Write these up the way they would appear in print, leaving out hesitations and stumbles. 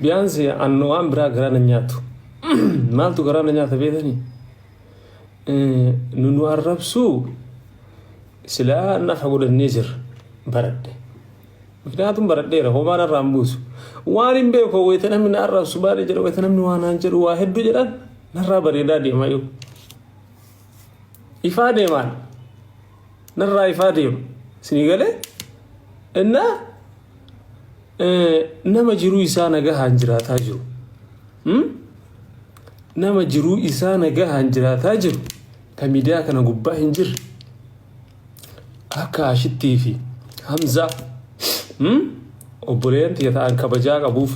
بيانسي أنو أم برا غرانا نياتو مالتو غرانا نياتا بيدني نونو الربسو سلا نفعول النجر برد مكناتهم برد هو ما نرامبوس وانين بيكو ويتنا من الربسو باري جرا ويتنا من وانا نجر واحد جرا نرى بريدا دي مايو إفادة مان نرى إفادة سنيغالي إننا nama jiru isa naga hanjirata jiru nama jiru isa naga hanjirata jiru kamidiya kana gubba hinjir akka ashitti fi hamza obboleen tiyata kabaja qabuuf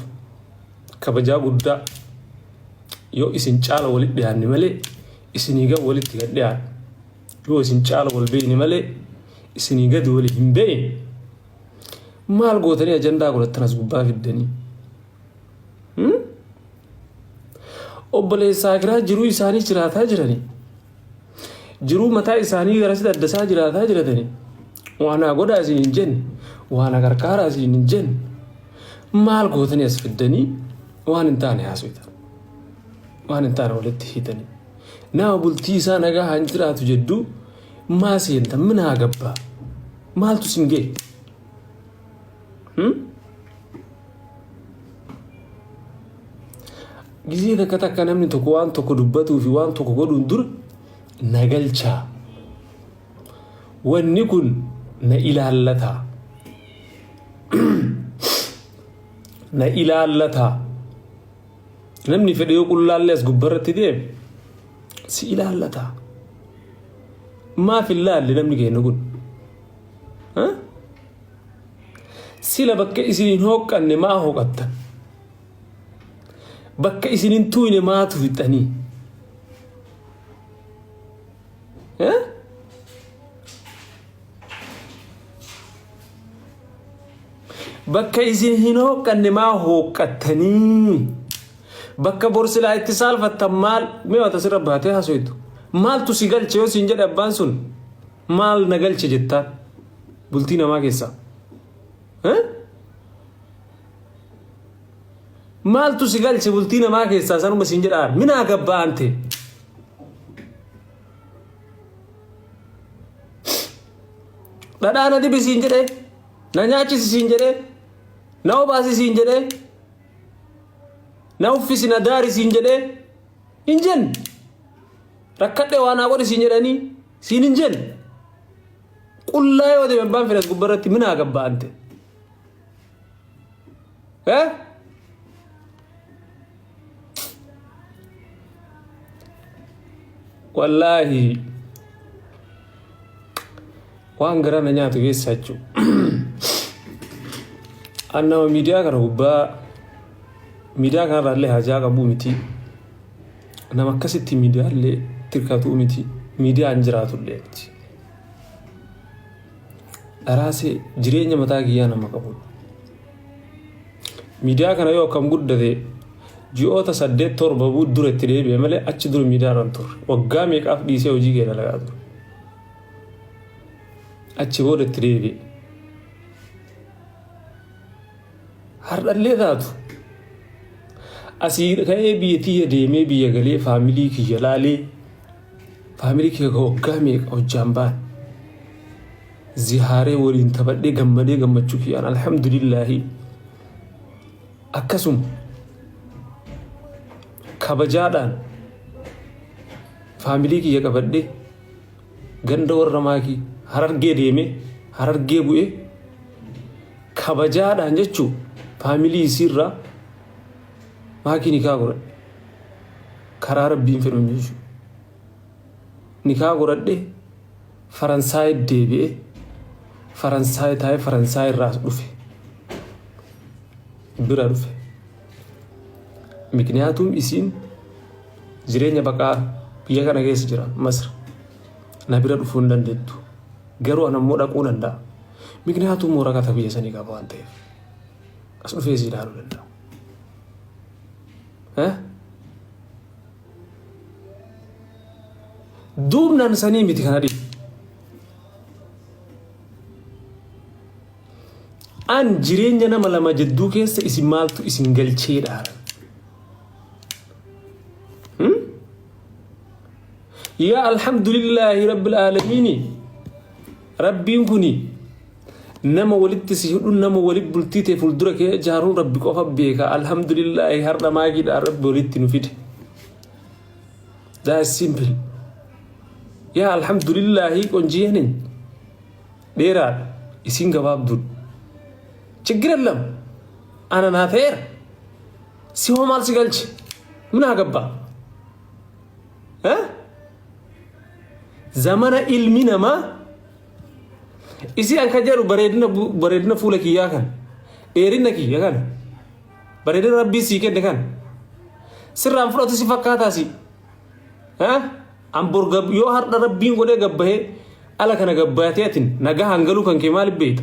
kabaja gudda yo isin caala walit dhiyaanni malee isiniga walitti gadhiyaan yo isin caala wal beeyni malee isiniga wali hin beeyin maal gootani ajanda godhatanas gubbaa fiddanii obboleessaa giraa jiruu isaanii jiraataa jiranii jiruu mataa isaanii garasi daddasaa jiraataa jiratanii waana godhaa isin hin jenne waana gargaaraa isin hin jenne maal gootani as fiddanii waan hin taane haasoftan waan hin taane walitti hiitanii nama bultii isaa nagaa haan jiraatu jeddu maa seentan minaa gabbaa maaltu sin gee gizee takka namni tokko waan tokko dubbatu fi waan tokko godhuun dur nagalcha wanni kun na ilaallata namni fedhe yoo qullaallee as gubbarratti deeme si ilaallata maaf ilaalle namni keenya kun sila bakka isinin hooqqanne maa hooqattan bakka isinin tuyne maatu fixanii bakka isinin hooqqanne maa hooqqattanii bakka borsilaa itti saalfattan maal meewata sirra baatee hasoytu maaltu si galche yoo siin jedhe abbaan sun maal na galche jettaan bultii namaa keessaa maaltu si galche bultii namaa keessaa sanuma siin jedhaan minaa gabbaante dhadhaana dibi siin jedhe na nyaachisi siin jedhe na obaasi siin jedhe na uffisi na daari siin jedhe hin jenne rakkadhe waan haa godhi siin jedhanii siin hin jenne qullaa yoo deeman baan fedhas gubbarratti minaa gabbaante wallahi waan garana nyaatu keessa jechuun annama miidiyaa kana gubbaa miidiyaa kanarraallee hajaa qabuu miti nama akkasitti miidiyaallee tirkatuu miti miidiyaan jiraatullee miti dharaasee jireenya mataa kiyyaa nama qabu miidiyaa kana yoo akkam guddate ji'oota 8-7 dura itti deebi'e malee achi dura miidiyaarran turre waggaa meeqaaf dhiisee hojii kee dalagaa ture achi booda itti deebi'e hardhallee taatu asii ka'ee biyya tiyya deemee biyya galee faamilii kiyya laalee faamilii kiyya waggaa meeqa hojjaan baan zihaaree waliin taphadhee gammadee gammachuu kiyyaan alhamdulillaahi akkasuma kabajaadhaan faamilii kiyya qabadhee ganda warra maakii harargee deemee harargee bu'ee kabajaadhaan jechuu faamilii isiirraa maakii nikaa godhadhe karaa rabbiin fedhuun jechuu nikaa godhadhe faransaay deebi'ee faransaay taa'ee faransaay irraas dhufe bira dhufe mikniyaatum isiin jireenya baqaa biyya kana keessa jira Masr na bira dhufuu hin dandeettu garuu ana immoo dhaquu danda'a mikniyaatum waraqata biyya sanii qaba waan ta'eef as dhufee si ilaaluu danda'a duubnaan sanii miti kana dhiib an jireenya nama lama jidduu keessa isin maaltu isin galcheedha ya alhamdulillahi rabbil alamin rabbiin kuni nama walitti si hudun nama walit bultite fuldura ke jaaru rabbi qofa beeka alhamdulillahi harda maagida rabbi walitti nufide that's simple ya alhamdulillahi qonjiyenen dera isin gababdu ችግርለም انا نافير ሲሆ ማል ሲገልጭ ምን አገባ ዘመነ ኢልሚነማ isi an kajaru baredna fulaki yakan erinaki yakan baredna rabbi sikende kan sirran fudatu si fakata si am burgab yo har da rabbin gode gabbahe ala kana gabbatetin naga hangalu kan kemal beet